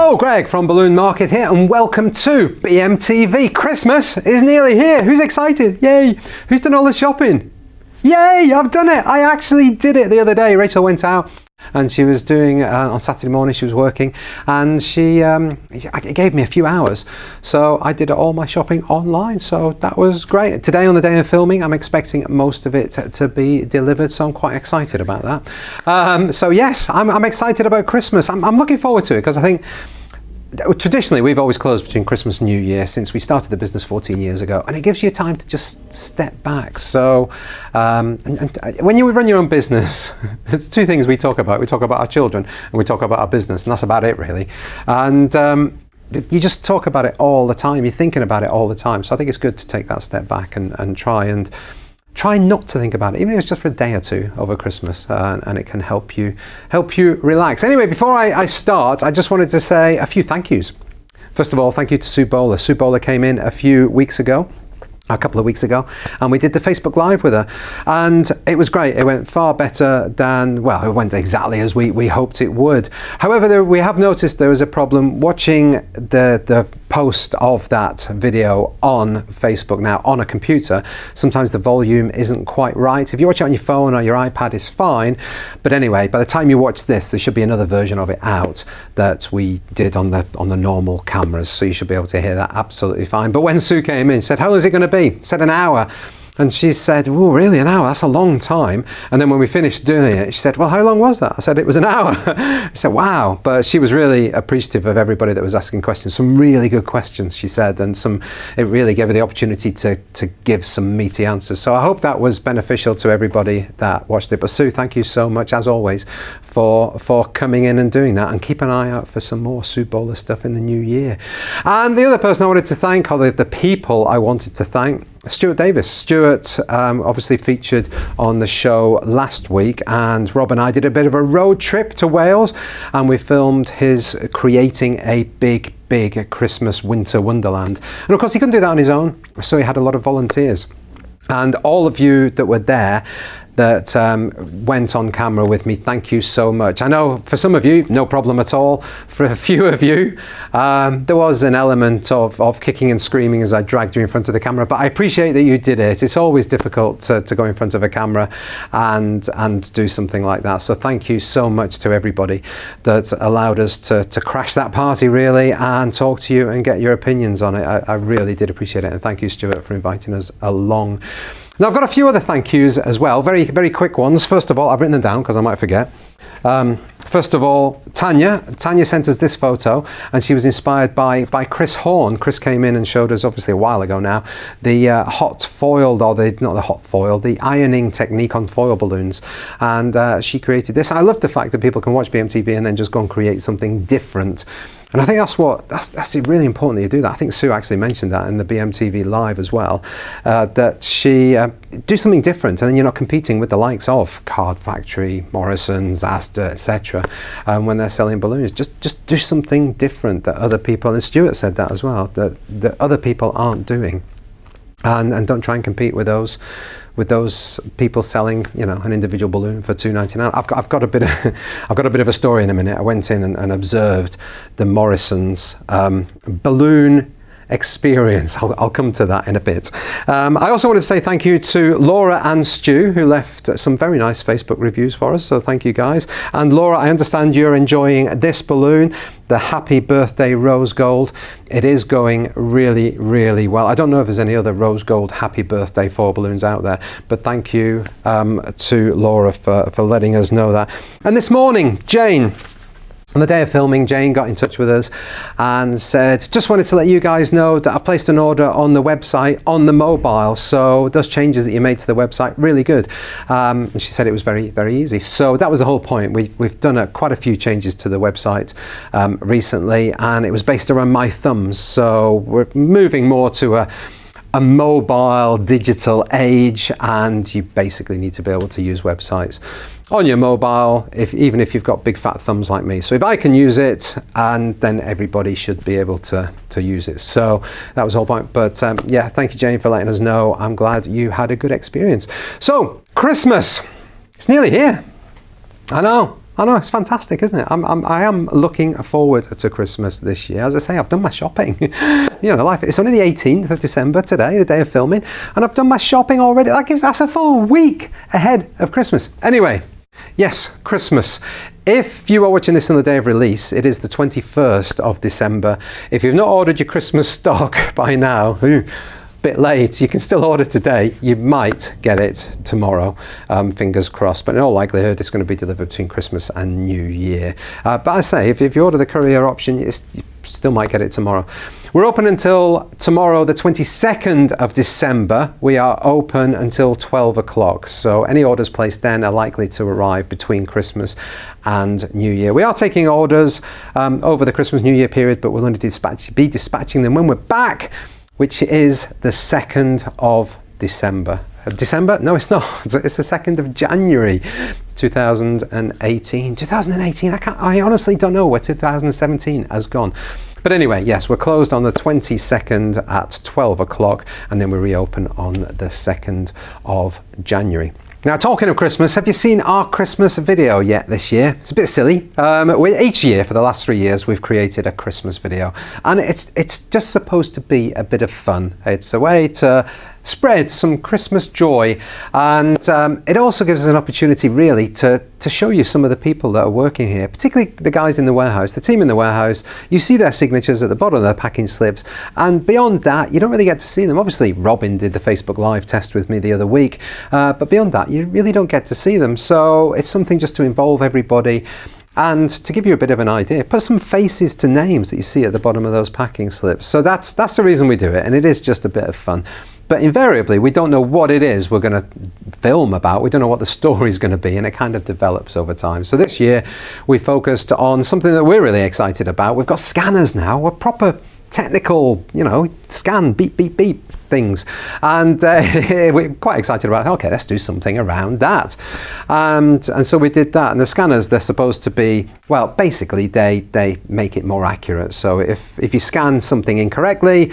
Hello, Greg from Balloon Market here, and welcome to BMTV. Christmas is nearly here. Who's excited? Yay! Who's done all the shopping? Yay! I've done it. I actually did it the other day. Rachel went out and she was doing on Saturday morning. She was working, and she gave me a few hours, so I did all my shopping online. So that was great. Today, on the day of filming, I'm expecting most of it to be delivered, so I'm quite excited about that. So yes, I'm excited about Christmas. I'm looking forward to it because I think traditionally we've always closed between Christmas and New Year since we started the business 14 years ago, and it gives you time to just step back. So and when you run your own business, there's two things we talk about. We talk about our children and we talk about our business, and that's about it really. And you just talk about it all the time. You're thinking about it all the time. So I think it's good to take that step back and try not to think about it, even if it's just for a day or two over Christmas, and it can help you relax. Anyway, before I start, I just wanted to say a few thank yous. First of all, thank you to Sue Bowler. Sue Bowler came in a couple of weeks ago, and we did the Facebook Live with her, and it was great. It went far better than, well, it went exactly as we hoped it would. However, we have noticed there was a problem watching the post of that video on Facebook now on a computer. Sometimes the volume isn't quite right. If you watch it on your phone or your iPad, it's fine. But anyway, by the time you watch this, there should be another version of it out that we did on the normal cameras, so you should be able to hear that absolutely fine. But when Sue came in, said, "How long is it going to be?" Said an hour. And she said, "Oh, really, an hour? That's a long time." And then when we finished doing it, she said, "Well, how long was that?" I said, "It was an hour." I said, "Wow." But she was really appreciative of everybody that was asking questions. Some really good questions, she said, and it really gave her the opportunity to give some meaty answers. So I hope that was beneficial to everybody that watched it. But Sue, thank you so much, as always, for coming in and doing that. And keep an eye out for some more Sue Bowler stuff in the new year. And the other person I wanted to thank, or the people I wanted to thank, Stuart Davis. Stuart obviously featured on the show last week, and Rob and I did a bit of a road trip to Wales, and we filmed his creating a big Christmas winter wonderland. And of course he couldn't do that on his own, so he had a lot of volunteers. And all of you that were there that went on camera with me, thank you so much. I know for some of you, no problem at all. For a few of you, there was an element of kicking and screaming as I dragged you in front of the camera, but I appreciate that you did it. It's always difficult to go in front of a camera and do something like that. So thank you so much to everybody that allowed us to crash that party really and talk to you and get your opinions on it. I really did appreciate it, and thank you, Stuart, for inviting us along. Now, I've got a few other thank yous as well, very, very quick ones. First of all, I've written them down because I might forget. First of all, Tanya sent us this photo, and she was inspired by Chris Horn. Chris came in and showed us, obviously a while ago now, the the ironing technique on foil balloons. And she created this. I love the fact that people can watch BMTV and then just go and create something different. And I think that's really important that you do that. I think Sue actually mentioned that in the BMTV Live as well, that she do something different, and then you're not competing with the likes of Card Factory, Morrison's, Asda, etc. When they're selling balloons. Just do something different that other people, and Stuart said that as well, that other people aren't doing, and don't try and compete with those people selling, an individual balloon for $2.99. I've got a bit of a story in a minute. I went in and observed the Morrison's balloon experience. I'll come to that in a bit. I also want to say thank you to Laura and Stu, who left some very nice Facebook reviews for us, so thank you guys. And Laura, I understand you're enjoying this balloon, the Happy Birthday Rose Gold. It is going really, really well. I don't know if there's any other rose gold Happy Birthday foil balloons out there, but thank you to Laura for letting us know that. And this morning, Jane, on the day of filming, Jane got in touch with us and said, "Just wanted to let you guys know that I've placed an order on the website on the mobile, so those changes that you made to the website, really good." And she said it was very, very easy. So that was the whole point. We've done quite a few changes to the website recently, and it was based around my thumbs. So we're moving more to a mobile digital age, and you basically need to be able to use websites on your mobile, even if you've got big fat thumbs like me. So if I can use it, and then everybody should be able to use it. So that was the whole point. But yeah, thank you, Jane, for letting us know. I'm glad you had a good experience. So Christmas, it's nearly here. I know. I know, it's fantastic, isn't it? I am looking forward to Christmas this year. As I say, I've done my shopping. It's only the 18th of December today, the day of filming, and I've done my shopping already. That's a full week ahead of Christmas. Anyway, yes, Christmas. If you are watching this on the day of release, it is the 21st of December. If you've not ordered your Christmas stock by now, bit late, you can still order today. You might get it tomorrow, fingers crossed, but in all likelihood it's going to be delivered between Christmas and New Year. But I say, if you order the courier option, you still might get it tomorrow. We're open until tomorrow, the 22nd of December. We are open until 12 o'clock. So any orders placed then are likely to arrive between Christmas and New Year. We are taking orders over the Christmas New Year period, but we'll only be dispatching them when we're back, which is the 2nd of December. December? No, it's not. It's the 2nd of January 2018. 2018, I honestly don't know where 2017 has gone. But anyway, yes, we're closed on the 22nd at 12 o'clock, and then we reopen on the 2nd of January. Now, talking of Christmas, have you seen our Christmas video yet this year? It's a bit silly. Each year for the last 3 years, we've created a Christmas video, and it's just supposed to be a bit of fun. It's a way to spread some Christmas joy, and it also gives us an opportunity really to show you some of the people that are working here, particularly the guys in the warehouse, the team in the warehouse. You see their signatures at the bottom of their packing slips, and beyond that you don't really get to see them. Obviously Robin did the Facebook Live test with me the other week, but beyond that you really don't get to see them, so it's something just to involve everybody. And to give you a bit of an idea, put some faces to names that you see at the bottom of those packing slips. So that's the reason we do it, and it is just a bit of fun. But invariably, we don't know what it is we're going to film about. We don't know what the story is going to be, and it kind of develops over time. So this year, we focused on something that we're really excited about. We've got scanners now. We're proper technical, scan, beep, beep, beep things. And we're quite excited about, okay, let's do something around that. And so we did that. And the scanners, they're supposed to be, well, basically, they make it more accurate. So if you scan something incorrectly,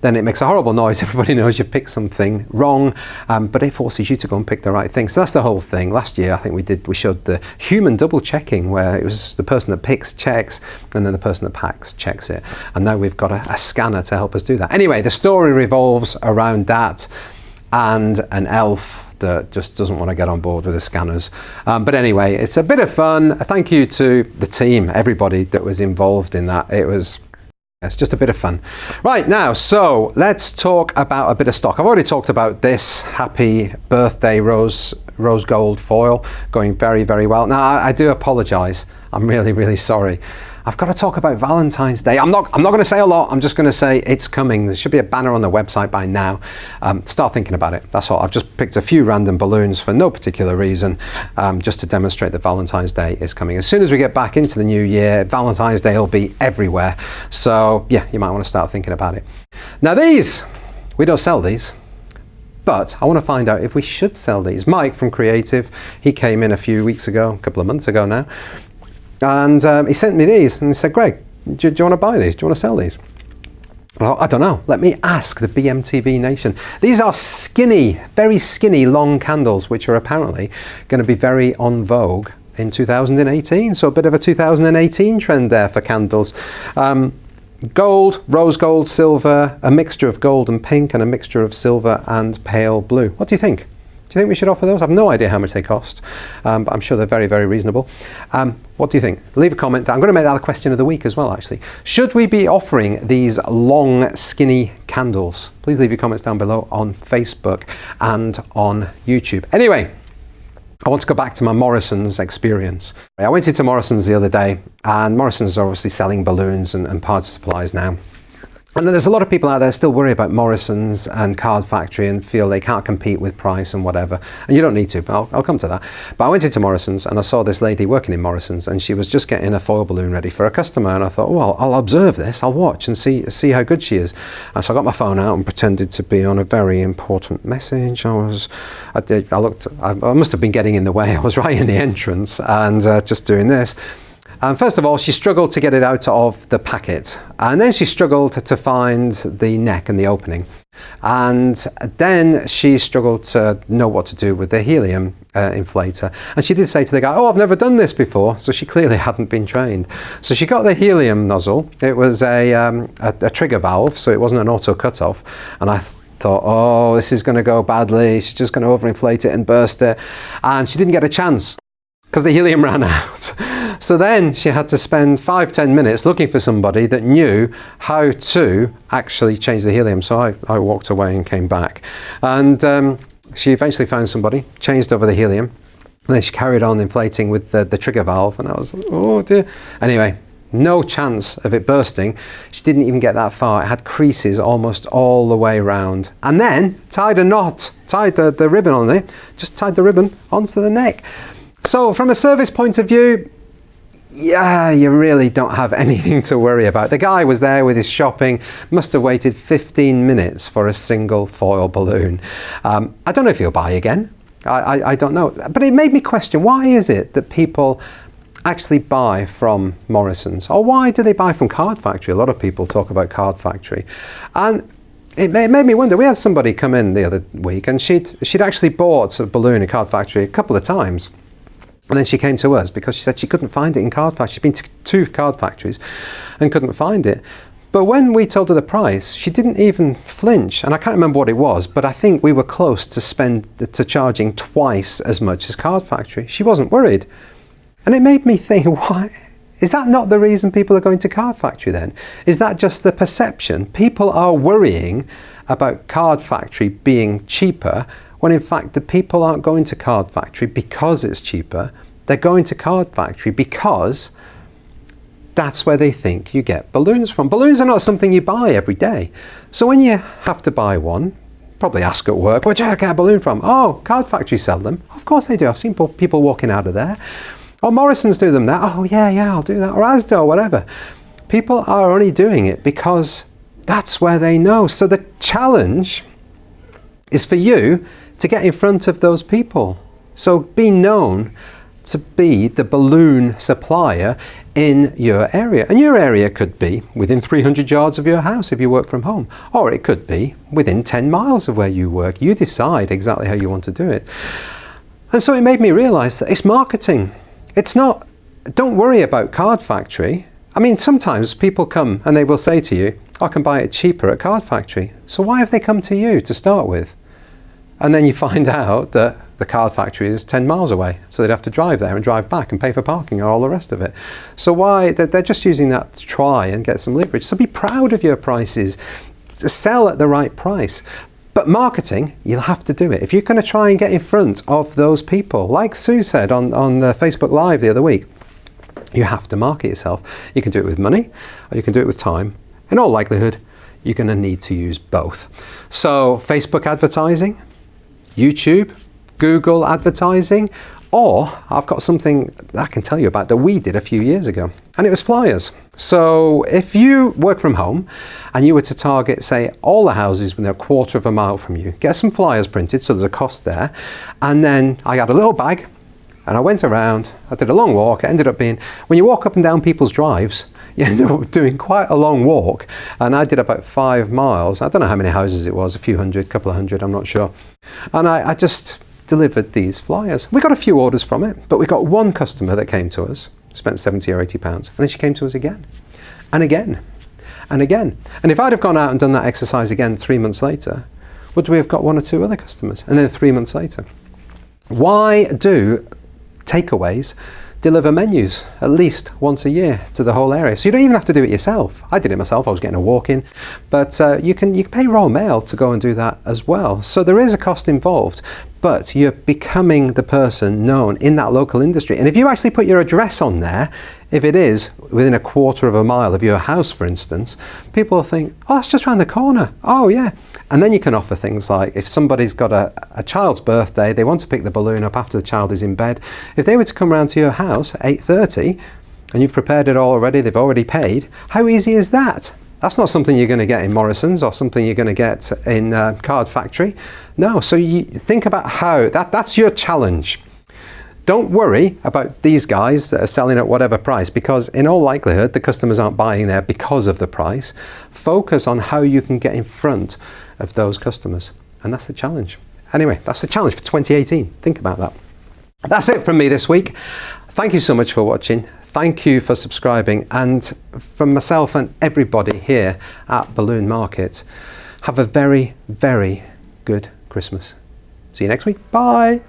then it makes a horrible noise. Everybody knows you picked something wrong, but it forces you to go and pick the right thing. So that's the whole thing. Last year, I think we showed the human double checking, where it was the person that picks checks, and then the person that packs checks it. And now we've got a scanner to help us do that. Anyway, the story revolves around that and an elf that just doesn't want to get on board with the scanners. But anyway, it's a bit of fun. Thank you to the team, everybody that was involved in that. It's just a bit of fun. Right, now, so let's talk about a bit of stock. I've already talked about this happy birthday rose gold foil going very, very well. Now, I do apologize. I'm really, really sorry. I've got to talk about Valentine's Day. I'm not going to say a lot. I'm just going to say it's coming. There should be a banner on the website by now. Start thinking about it. That's all. I've just picked a few random balloons for no particular reason, just to demonstrate that Valentine's Day is coming. As soon as we get back into the new year, Valentine's Day will be everywhere. So yeah, you might want to start thinking about it. Now these, we don't sell these, but I want to find out if we should sell these. Mike from Creative, he came in a couple of months ago now, and he sent me these and he said, Greg, do you want to buy these? Do you want to sell these? Well, I don't know. Let me ask the BMTV Nation. These are skinny, very skinny long candles, which are apparently going to be very en vogue in 2018. So a bit of a 2018 trend there for candles. Gold, rose gold, silver, a mixture of gold and pink, and a mixture of silver and pale blue. What do you think? Do you think we should offer those? I have no idea how much they cost, but I'm sure they're very, very reasonable. What do you think? Leave a comment. I'm going to make that a question of the week as well, actually. Should we be offering these long, skinny candles? Please leave your comments down below on Facebook and on YouTube. Anyway, I want to go back to my Morrison's experience. I went into Morrison's the other day, and Morrison's are obviously selling balloons and parts supplies now. And there's a lot of people out there still worry about Morrison's and Card Factory and feel they can't compete with price and whatever. And you don't need to, but I'll come to that. But I went into Morrison's and I saw this lady working in Morrison's, and she was just getting a foil balloon ready for a customer. And I thought, well, I'll observe this, I'll watch and see how good she is. And so I got my phone out and pretended to be on a very important message. I must have been getting in the way. I was right in the entrance and just doing this. First of all, she struggled to get it out of the packet, and then she struggled to find the neck and the opening, and then she struggled to know what to do with the helium inflator. And she did say to the guy, "Oh, I've never done this before," so she clearly hadn't been trained. So she got the helium nozzle. It was a trigger valve, so it wasn't an auto cutoff, and I thought, oh, this is going to go badly. She's just going to overinflate it and burst it. And she didn't get a chance because the helium ran out. So then she had to spend 5-10 minutes looking for somebody that knew how to actually change the helium. So I walked away and came back. And she eventually found somebody, changed over the helium, and then she carried on inflating with the trigger valve. And I was like, oh dear. Anyway, no chance of it bursting. She didn't even get that far. It had creases almost all the way around. And then tied a knot, tied the ribbon on it, just tied the ribbon onto the neck. So from a service point of view, yeah, you really don't have anything to worry about. The guy was there with his shopping, must have waited 15 minutes for a single foil balloon. I don't know if he'll buy again. I don't know. But it made me question, why is it that people actually buy from Morrison's? Or why do they buy from Card Factory? A lot of people talk about Card Factory. And it made me wonder. We had somebody come in the other week and she'd actually bought a balloon at Card Factory a couple of times. And then she came to us because she said she couldn't find it in Card Factory. She'd been to 2 card factories and couldn't find it. But when we told her the price, she didn't even flinch. And I can't remember what it was, but I think we were close to charging twice as much as Card Factory. She wasn't worried. And it made me think, why? Is that not the reason people are going to Card Factory then? Is that just the perception? People are worrying about Card Factory being cheaper, when in fact the people aren't going to Card Factory because it's cheaper. They're going to Card Factory because that's where they think you get balloons from. Balloons are not something you buy every day. So when you have to buy one, probably ask at work, where do I get a balloon from? Oh, Card Factory sell them. Of course they do. I've seen people walking out of there. Oh, Morrison's do them now. Oh, yeah, I'll do that. Or Asda or whatever. People are only doing it because that's where they know. So the challenge is for you to get in front of those people. So be known to be the balloon supplier in your area. And your area could be within 300 yards of your house if you work from home. Or it could be within 10 miles of where you work. You decide exactly how you want to do it. And so it made me realize that it's marketing. It's not, don't worry about Card Factory. I mean, sometimes people come and they will say to you, I can buy it cheaper at Card Factory. So why have they come to you to start with? And then you find out that the Card Factory is 10 miles away. So they'd have to drive there and drive back and pay for parking and all the rest of it. So why? They're just using that to try and get some leverage. So be proud of your prices. Sell at the right price. But marketing, you'll have to do it. If you're going to try and get in front of those people, like Sue said on Facebook Live the other week, you have to market yourself. You can do it with money or you can do it with time. In all likelihood, you're going to need to use both. So Facebook advertising, YouTube, Google advertising, or I've got something that I can tell you about that we did a few years ago, and it was flyers. So if you work from home and you were to target, say, all the houses within a quarter of a mile from you, get some flyers printed, so there's a cost there, and then I had a little bag and I went around, I did a long walk. It ended up being, when you walk up and down people's drives, you end up doing quite a long walk, and I did about 5 miles. I don't know how many houses it was, a few hundred, couple of hundred, I'm not sure. And I just delivered these flyers. We got a few orders from it, but we got one customer that came to us, spent 70 or 80 pounds, and then she came to us again and again and again. And if I'd have gone out and done that exercise again 3 months later, would we have got 1 or 2 other customers? And then 3 months later. Why do takeaways deliver menus at least once a year to the whole area? So you don't even have to do it yourself. I did it myself. I was getting a walk in, but you can pay Royal Mail to go and do that as well. So there is a cost involved, but you're becoming the person known in that local industry. And if you actually put your address on there, if it is within a quarter of a mile of your house, for instance, people will think, oh, it's just around the corner. Oh, yeah. And then you can offer things like, if somebody's got a child's birthday, they want to pick the balloon up after the child is in bed. If they were to come round to your house at 8:30 and you've prepared it all already, they've already paid, how easy is that? That's not something you're going to get in Morrison's or something you're going to get in Card Factory. No, so you think about how, that's your challenge. Don't worry about these guys that are selling at whatever price, because in all likelihood the customers aren't buying there because of the price. Focus on how you can get in front of those customers, and that's the challenge. Anyway, that's the challenge for 2018. Think about that. That's it from me this week. Thank you so much for watching. Thank you for subscribing, and from myself and everybody here at Balloon Market, have a very, very good Christmas. See you next week. Bye.